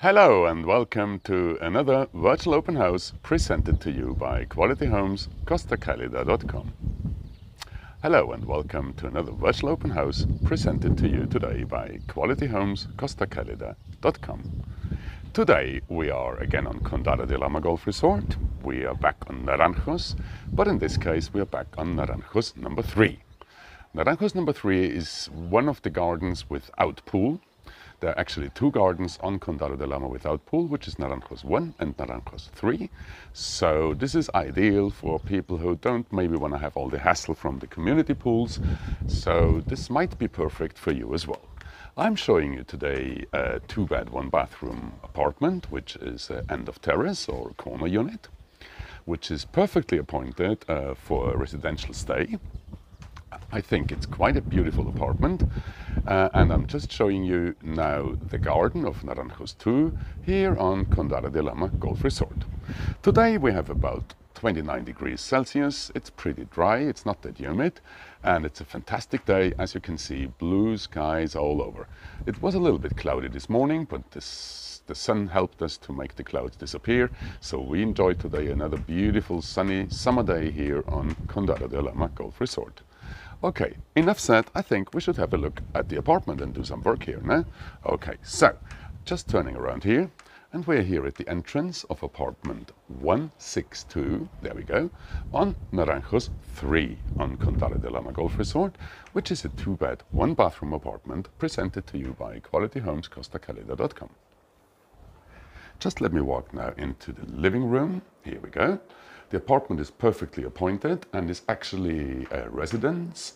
Hello and welcome to another virtual open house presented to you by Quality Homes CostaCalida.com. Hello and welcome to another virtual open house presented to you today by Quality Homes CostaCalida.com. Today we are again on Condado de Alhama Golf Resort. We are back on Naranjos, but in this case we are back on Naranjos number 3. Naranjos number 3 is one of the gardens without pool. There are actually two gardens on Condado de Alhama without pool, which is Naranjos 1 and Naranjos 3. So this is ideal for people who don't maybe want to have all the hassle from the community pools. So this might be perfect for you as well. I'm showing you today a 2-bed, 1-bathroom apartment, which is an end of terrace or corner unit, which is perfectly appointed for a residential stay. I think it's quite a beautiful apartment, and I'm just showing you now the garden of Naranjos 2 here on Condado de Alhama Golf Resort. Today we have about 29 degrees Celsius. It's pretty dry, it's not that humid, and it's a fantastic day. As you can see, blue skies all over. It was a little bit cloudy this morning, but the sun helped us to make the clouds disappear, so we enjoyed today another beautiful sunny summer day here on Condado de Alhama Golf Resort. Okay, enough said. I think we should have a look at the apartment and do some work here, no? Okay, so just turning around here, and we're here at the entrance of apartment 162, there we go, on Naranjos 3 on Condado de Alhama Golf Resort, which is a 2-bed, 1-bathroom apartment presented to you by Quality Homes CostaCalida.com. Just let me walk now into the living room. Here we go. The apartment is perfectly appointed and is actually a residence.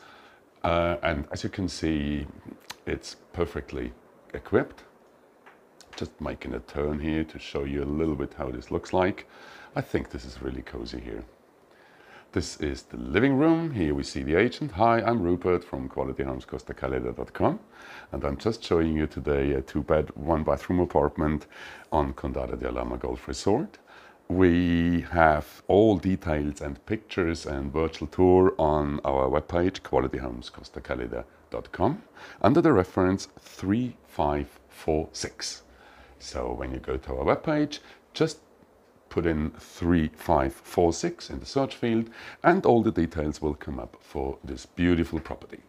And as you can see, it's perfectly equipped. Just making a turn here to show you a little bit how this looks like. I think this is really cozy here. This is the living room. Here we see the agent. Hi, I'm Rupert from Quality Homes CostaCalida.com, and I'm just showing you today a 2-bed, 1-bathroom apartment on Condado de Alhama Golf Resort. We have all details and pictures and virtual tour on our webpage, qualityhomescostacalida.com, under the reference 3546. So when you go to our webpage, just put in 3546 in the search field, and all the details will come up for this beautiful property.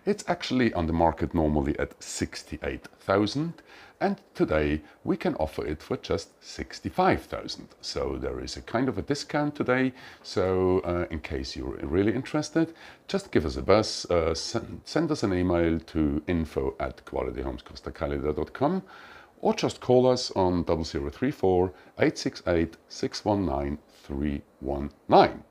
It's actually on the market normally at 68,000, and today we can offer it for just 65,000. So there is a kind of a discount today. So in case you're really interested, just give us a buzz, send us an email to info@qualityhomescostacalida.com, or just call us on 0034 868 619 319.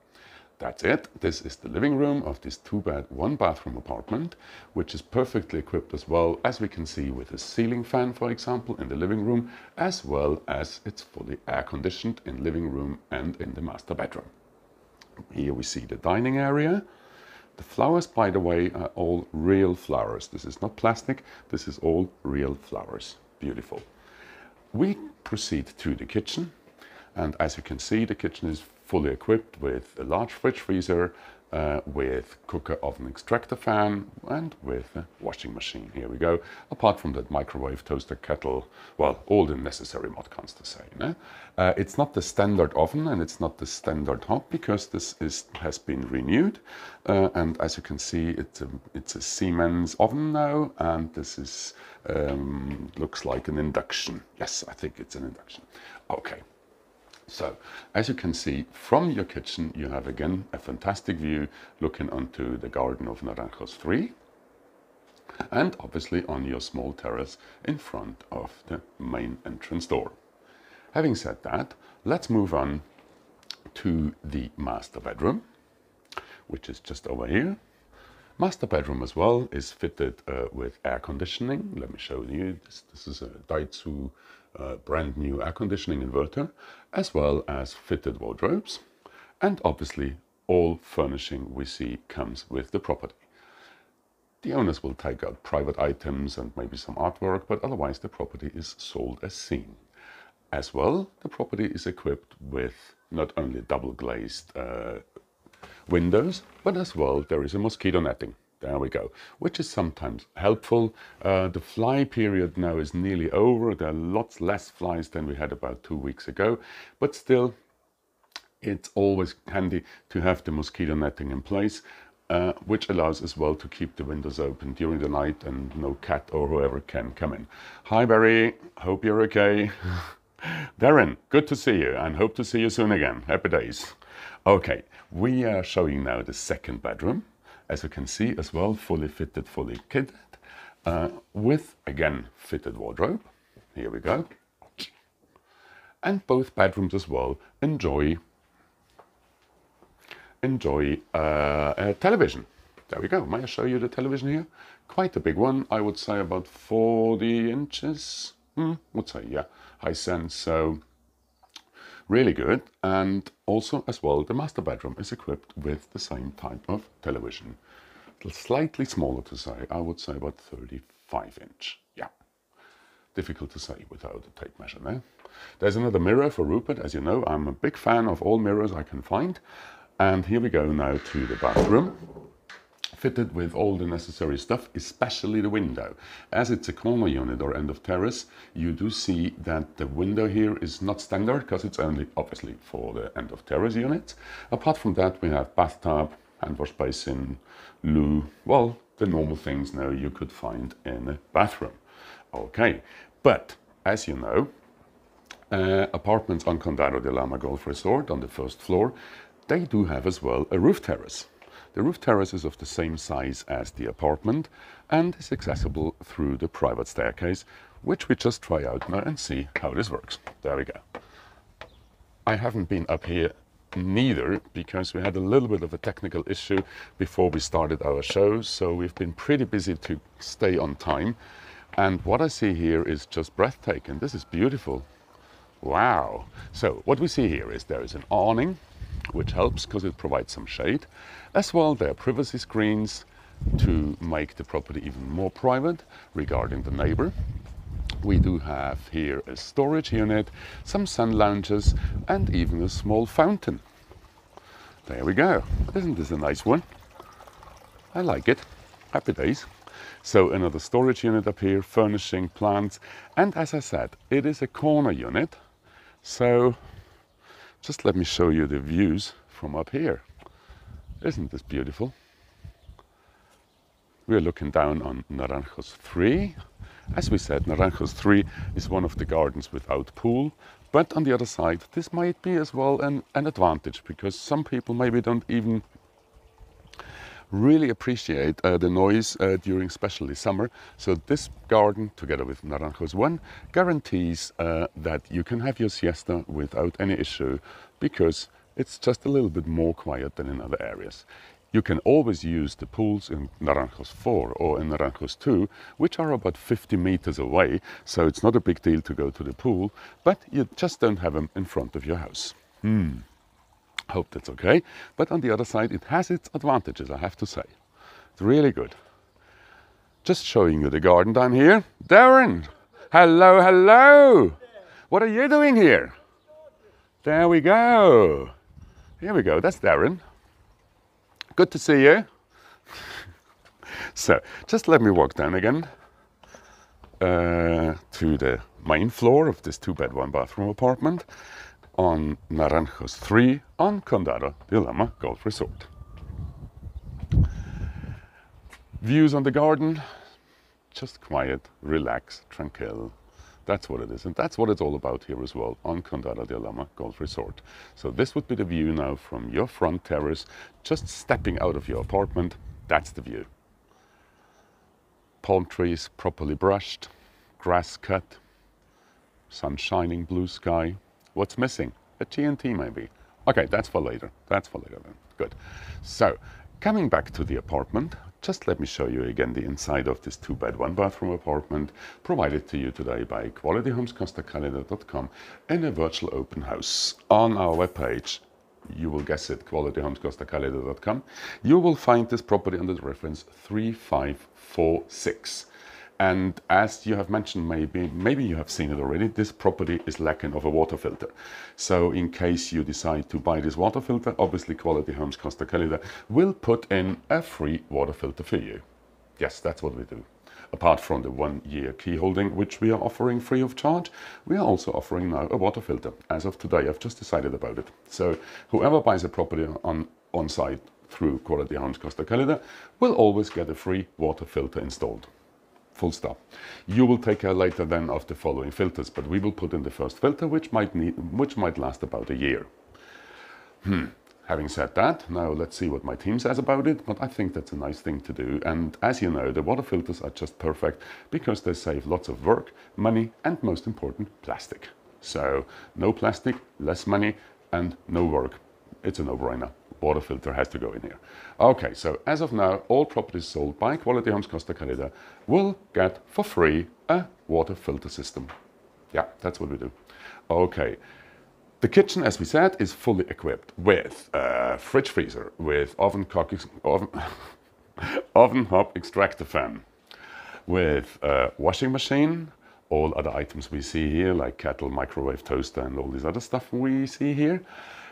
That's it. This is the living room of this 2-bed, 1-bathroom apartment, which is perfectly equipped as well, as we can see, with a ceiling fan, for example, in the living room, as well as it's fully air-conditioned in living room and in the master bedroom. Here we see the dining area. The flowers, by the way, are all real flowers. This is not plastic. This is all real flowers. Beautiful. We proceed to the kitchen, and as you can see, the kitchen is fully equipped with a large fridge freezer, with cooker oven extractor fan, and with a washing machine. Here we go. Apart from that microwave, toaster, kettle, well, all the necessary mod cons to say. No? It's not the standard oven and it's not the standard hob, because this has been renewed. And as you can see, it's a Siemens oven now, and this is looks like an induction. Yes, I think it's an induction. Okay. So, as you can see, from your kitchen, you have again a fantastic view looking onto the garden of Naranjos 3, and obviously on your small terrace in front of the main entrance door. Having said that, let's move on to the master bedroom, which is just over here. Master bedroom as well is fitted with air conditioning. Let me show you. This is a Daihatsu brand new air conditioning inverter, as well as fitted wardrobes. And obviously all furnishing we see comes with the property. The owners will take out private items and maybe some artwork, but otherwise the property is sold as seen. As well, the property is equipped with not only double glazed windows, but as well there is a mosquito netting. There we go, which is sometimes helpful. The fly period now is nearly over. There are lots less flies than we had about 2 weeks ago, but still, it's always handy to have the mosquito netting in place, which allows as well to keep the windows open during the night and no cat or whoever can come in. Hi Barry, hope you're okay. Darren, good to see you and hope to see you soon again. Happy days. Okay, we are showing now the second bedroom. As you can see as well, fully fitted, fully kitted, with again fitted wardrobe. Here we go. And both bedrooms as well enjoy a television. There we go. May I show you the television here? Quite a big one. I would say about 40 inches. Would say, yeah, high sense. So really good. And also as well, the master bedroom is equipped with the same type of television. Slightly smaller to say. I would say about 35 inch. Yeah. Difficult to say without a tape measure there. There's another mirror for Rupert. As you know, I'm a big fan of all mirrors I can find. And here we go now to the bathroom, fitted with all the necessary stuff, especially the window. As it's a corner unit or end of terrace, you do see that the window here is not standard because it's only obviously for the end of terrace unit. Apart from that, we have bathtub, hand wash basin, loo, well, the normal things now you could find in a bathroom. Okay, but as you know, apartments on Condado de Alhama Golf Resort on the first floor, they do have as well a roof terrace. The roof terrace is of the same size as the apartment and is accessible through the private staircase, which we just try out now and see how this works. There we go. I haven't been up here neither because we had a little bit of a technical issue before we started our show, so we've been pretty busy to stay on time. And what I see here is just breathtaking. This is beautiful. Wow. So what we see here is there is an awning, which helps because it provides some shade. As well, there are privacy screens to make the property even more private regarding the neighbor. We do have here a storage unit, some sun lounges, and even a small fountain. There we go. Isn't this a nice one? I like it. Happy days. So another storage unit up here, furnishing, plants, and as I said, it is a corner unit. So just let me show you the views from up here. Isn't this beautiful? We're looking down on Naranjos 3. As we said, Naranjos 3 is one of the gardens without pool, but on the other side, this might be as well an advantage because some people maybe don't even really appreciate the noise during especially summer. So this garden, together with Naranjos 1, guarantees that you can have your siesta without any issue because it's just a little bit more quiet than in other areas. You can always use the pools in Naranjos 4 or in Naranjos 2, which are about 50 meters away, so it's not a big deal to go to the pool, but you just don't have them in front of your house. Hope that's okay. But on the other side, it has its advantages, I have to say. It's really good. Just showing you the garden down here. Darren! Hello, hello! What are you doing here? There we go. Here we go. That's Darren. Good to see you. So, just let me walk down again to the main floor of this 2-bed, 1-bathroom apartment on Naranjos 3 on Condado de Alhama Golf Resort. Views on the garden, just quiet, relax, tranquil. That's what it is, and that's what it's all about here as well on Condado de Alhama Golf Resort. So this would be the view now from your front terrace, just stepping out of your apartment. That's the view. Palm trees properly brushed, grass cut, sun shining, blue sky. What's missing? A TNT maybe. Okay, that's for later. That's for later then. Good. So, coming back to the apartment, just let me show you again the inside of this 2-bed, 1-bathroom apartment provided to you today by qualityhomescostacalida.com in a virtual open house. On our webpage, you will guess it, qualityhomescostacalida.com, you will find this property under the reference 3546. And as you have mentioned, maybe you have seen it already, this property is lacking of a water filter. So in case you decide to buy this water filter, obviously Quality Homes Costa Calida will put in a free water filter for you. Yes, that's what we do. Apart from the 1-year key holding, which we are offering free of charge, we are also offering now a water filter. As of today, I've just decided about it. So whoever buys a property on site through Quality Homes Costa Calida will always get a free water filter installed. Full stop. You will take care later then of the following filters, but we will put in the first filter, which might last about a year. Having said that, now let's see what my team says about it, but I think that's a nice thing to do. And as you know, the water filters are just perfect because they save lots of work, money, and most important, plastic. So no plastic, less money, and no work. It's a no-brainer. Water filter has to go in here. Okay, so as of now, all properties sold by Quality Homes Costa Calida will get for free a water filter system. Yeah, that's what we do. Okay. The kitchen, as we said, is fully equipped with fridge freezer, with oven hob extractor fan, with washing machine, all other items we see here, like kettle, microwave, toaster, and all this other stuff we see here.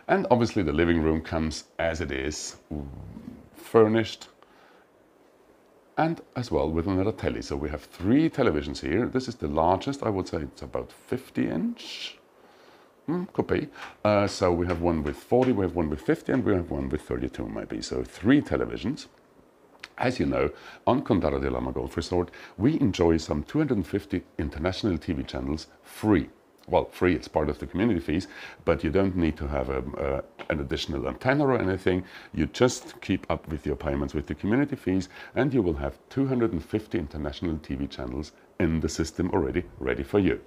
And obviously the living room comes as it is, furnished, and as well with another telly. So we have 3 televisions here. This is the largest, I would say it's about 50-inch. Could be. So we have one with 40, we have one with 50, and we have one with 32 maybe. So 3 televisions. As you know, on Condado de Alhama Golf Resort, we enjoy some 250 international TV channels free. Well, free, it's part of the community fees, but you don't need to have an additional antenna or anything. You just keep up with your payments with the community fees, and you will have 250 international TV channels in the system already ready for you.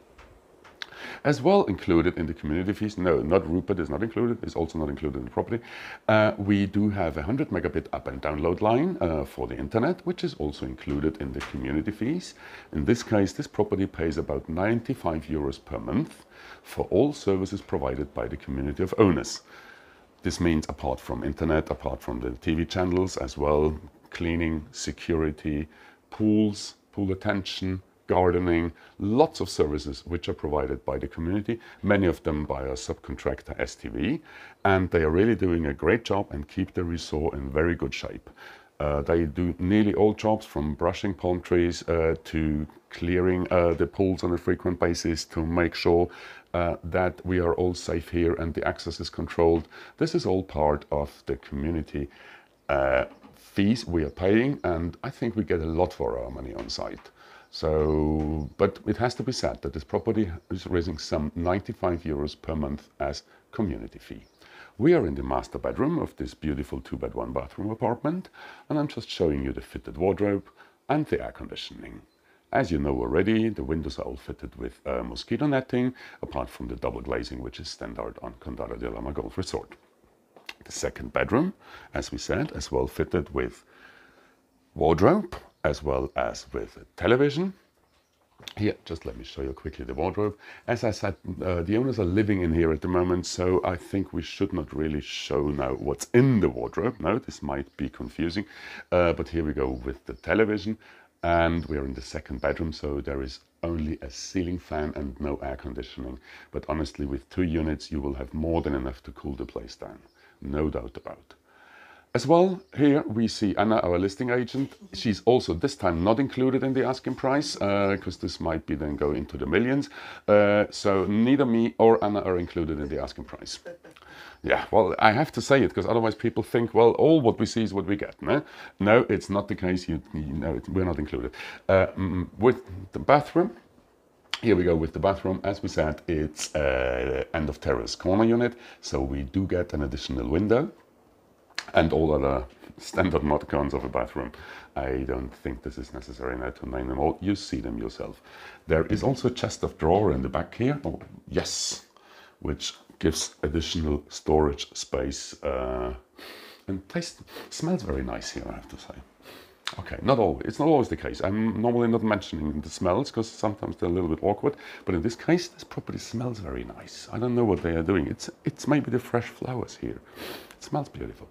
As well included in the community fees, no, not Rupert is not included, it's also not included in the property. We do have a 100 megabit up and download line for the internet, which is also included in the community fees. In this case, this property pays about 95 euros per month for all services provided by the community of owners. This means apart from internet, apart from the TV channels as well, cleaning, security, pools, pool attention, gardening, lots of services which are provided by the community, many of them by our subcontractor STV, and they are really doing a great job and keep the resort in very good shape. They do nearly all jobs, from brushing palm trees to clearing the pools on a frequent basis to make sure that we are all safe here and the access is controlled. This is all part of the community fees we are paying, and I think we get a lot for our money on site. So, but it has to be said that this property is raising some 95 euros per month as community fee. We are in the master bedroom of this beautiful 2-bed 1-bathroom apartment, and I'm just showing you the fitted wardrobe and the air conditioning. As you know already, the windows are all fitted with mosquito netting, apart from the double glazing, which is standard on Condado de Alhama Golf Resort. The 2nd bedroom, as we said, as well fitted with wardrobe, as well as with a television. Here, just let me show you quickly the wardrobe. As I said, the owners are living in here at the moment, so I think we should not really show now what's in the wardrobe. No, this might be confusing, but here we go with the television, and we're in the 2nd bedroom, so there is only a ceiling fan and no air conditioning. But honestly, with 2 units, you will have more than enough to cool the place down, no doubt about it. As well, here we see Anna, our listing agent. She's also this time not included in the asking price, because this might be then go into the millions. So neither me or Anna are included in the asking price. Yeah, well, I have to say it, because otherwise people think, well, all what we see is what we get. No, it's not the case. You know, we're not included. With the bathroom, here we go with the bathroom. As we said, it's end of terrace corner unit, so we do get an additional window. And all other standard modcons of a bathroom. I don't think this is necessary now to name them all. You see them yourself. There is also a chest of drawer in the back here. Oh, yes, which gives additional storage space. And smells very nice here, I have to say. Okay, not always. It's not always the case. I'm normally not mentioning the smells because sometimes they're a little bit awkward. But in this case, this property smells very nice. I don't know what they are doing. It's maybe the fresh flowers here. It smells beautiful.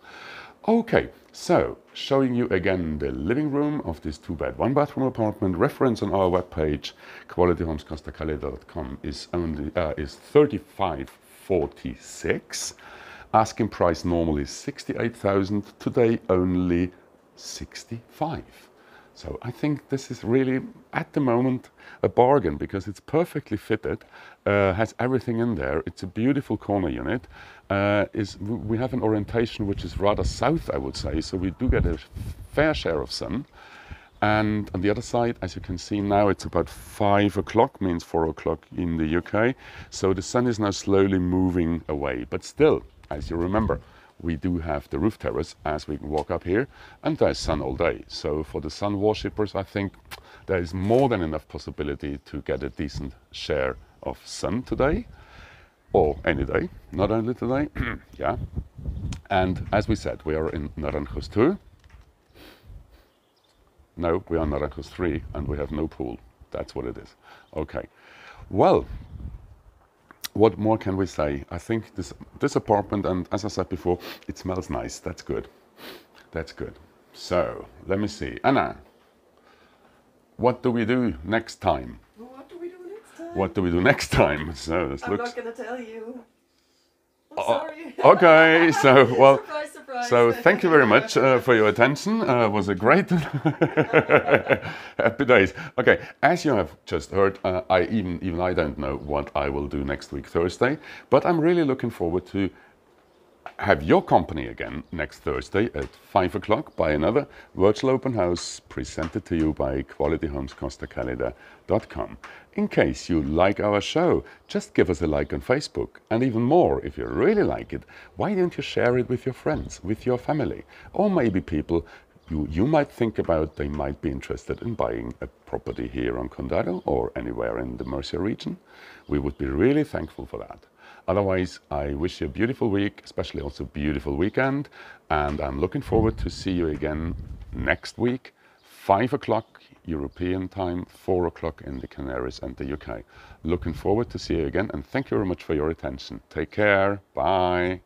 Okay, so showing you again the living room of this 2-bed, 1-bathroom apartment. Reference on our webpage, qualityhomescostacalida.com, is 3546. Asking price normally 68,000. Today only 65. So I think this is really, at the moment, a bargain because it's perfectly fitted, has everything in there. It's a beautiful corner unit. We have an orientation which is rather south, I would say, so we do get a fair share of sun. And on the other side, as you can see now, it's about 5 o'clock, means 4 o'clock in the UK. So the sun is now slowly moving away. But still, as you remember, we do have the roof terrace as we can walk up here, and there's sun all day. So for the sun worshippers, I think there is more than enough possibility to get a decent share of sun today, or any day, not only today. Yeah. And as we said, we are in Naranjos 2. No, we are Naranjos 3, and we have no pool. That's what it is. Okay. Well, what more can we say? I think this apartment, and as I said before, it smells nice. That's good. That's good. So, let me see. Anna, what do we do next time? What do we do next time? What do we do next time? So, this I'm looks... not going to tell you. I'm sorry. Okay, so, well... Surprise, surprise. So thank you very much for your attention. It was a great happy days. Okay, as you have just heard, even I don't know what I will do next week Thursday, but I'm really looking forward to have your company again next Thursday at 5 o'clock by another virtual open house presented to you by qualityhomescostacalida.com. In case you like our show, just give us a like on Facebook. And even more, if you really like it, why don't you share it with your friends, with your family, or maybe people you might think about they might be interested in buying a property here on Condado or anywhere in the Murcia region. We would be really thankful for that. Otherwise, I wish you a beautiful week, especially also a beautiful weekend, and I'm looking forward to see you again next week, 5 o'clock European time, 4 o'clock in the Canaries and the UK. Looking forward to see you again, and thank you very much for your attention. Take care. Bye.